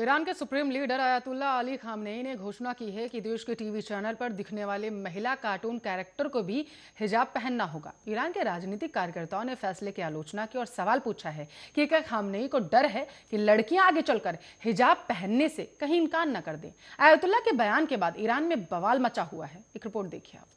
Iran के supreme leader Ayatollah Ali Khamenei ने घोषणा की है कि देश के टीवी चैनल पर दिखने वाले महिला कार्टून कैरेक्टर को भी हिजाब पहनना होगा। ईरान के राजनीतिक कार्यकर्ताओं ने फैसले की आलोचना की और सवाल पूछा है कि क्या खामनेई को डर है कि लड़कियां आगे चलकर हिजाब पहनने से कहीं इनकार न कर दें। अयातुल्ला के बयान के बाद ईरान में बवाल मचा हुआ है। एक रिपोर्ट देखिए आप।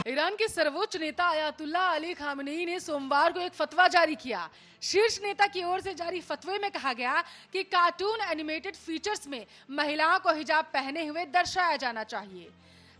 ईरान के सर्वोच्च नेता अयातुल्ला अली खामनेई ने सोमवार को एक फतवा जारी किया। शीर्ष नेता की ओर से जारी फतवे में कहा गया कि कार्टून एनिमेटेड फीचर्स में महिलाओं को हिजाब पहने हुए दर्शाया जाना चाहिए।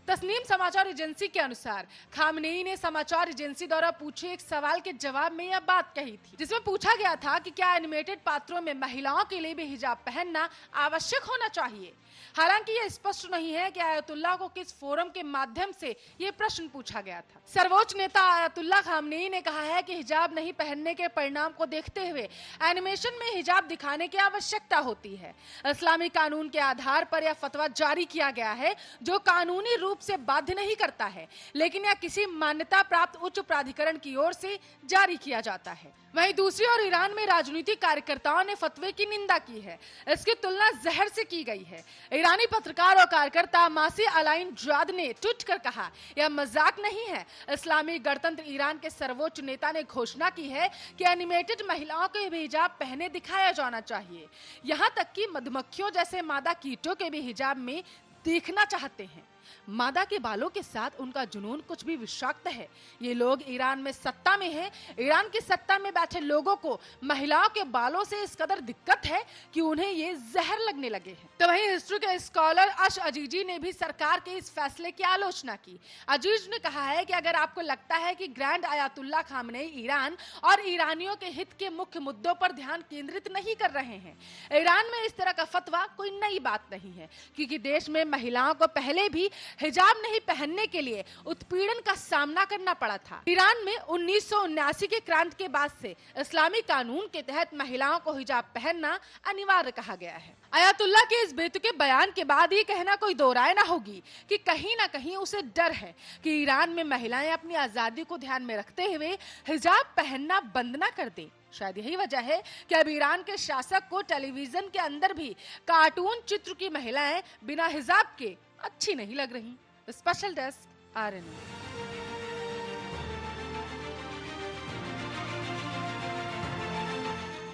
तस्नीम समाचार एजेंसी के अनुसार खामनेई ने समाचार एजेंसी द्वारा पूछे एक सवाल के जवाब में यह बात कही थी, जिसमें पूछा गया था कि क्या एनिमेटेड पात्रों में महिलाओं के लिए भी हिजाब पहनना आवश्यक होना चाहिए। हालांकि यह स्पष्ट नहीं है कि अयातुल्ला को किस फोरम के माध्यम से यह प्रश्न पूछा गया था। सर्वोच्च नेता अयातुल्ला खामनेई ने कहा है कि हिजाब नहीं पहनने के परिणाम को देखते हुए एनिमेशन में हिजाब दिखाने की आवश्यकता होती है। इस्लामी कानून के आधार पर यह फतवा जारी किया गया है, जो कानूनी रूप से बाध्य नहीं करता है, लेकिन यह किसी मान्यता प्राप्त उच्च प्राधिकरण की ओर से जारी किया जाता है। वहीं दूसरी ओर ईरान में राजनीतिक कार्यकर्ताओं ने फतवे की निंदा की है। इसकी तुलना जहर से की गई है। ईरानी पत्रकार और कार्यकर्ता मासी अलाइन जाद ने ट्वीट कर कहा, यह मजाक नहीं है। इस्लामी गणतंत्र ईरान के सर्वोच्च नेता ने घोषणा की है कि एनिमेटेड महिलाओं को भी हिजाब पहने दिखाया जाना चाहिए। यहाँ तक कि मधुमक्खियों जैसे मादा कीटों के भी हिजाब में देखना चाहते हैं। मादा के बालों के साथ उनका जुनून कुछ भी विषाक्त है। ये लोग ईरान में सत्ता में हैं। ईरान की सत्ता में बैठे लोगों को महिलाओं के बालों से इस कदर दिक्कत है कि उन्हें ये जहर लगने लगे हैं। तो वहीं हिस्ट्री के स्कॉलर अश अजीजी ने भी सरकार के इस फैसले की आलोचना की। अजीज ने कहा है कि अगर आपको लगता है कि ग्रैंड अयातुल्ला खामनेई ईरान और ईरानियों के हित के मुख्य मुद्दों पर ध्यान केंद्रित नहीं कर रहे हैं, ईरान में इस तरह का फतवा कोई नई बात नहीं है, क्योंकि देश में महिलाओं को पहले भी हिजाब नहीं पहनने के लिए उत्पीड़न का सामना करना पड़ा था। ईरान में 1979 के क्रांति के बाद से इस्लामी कानून के तहत महिलाओं को हिजाब पहनना अनिवार्य कहा गया है। अयातुल्ला के इस बेतुके बयान के बाद ये कहना कोई दो राय ना होगी कि कहीं ना कहीं उसे डर है कि ईरान में महिलाएं अपनी आजादी को ध्यान में रखते हुए हिजाब पहनना बंद ना कर दें। शायद यही वजह है कि अब ईरान के शासक को टेलीविजन के अंदर भी कार्टून चित्र की महिलाएं बिना हिजाब के अच्छी नहीं लग रही। Special desk RNA।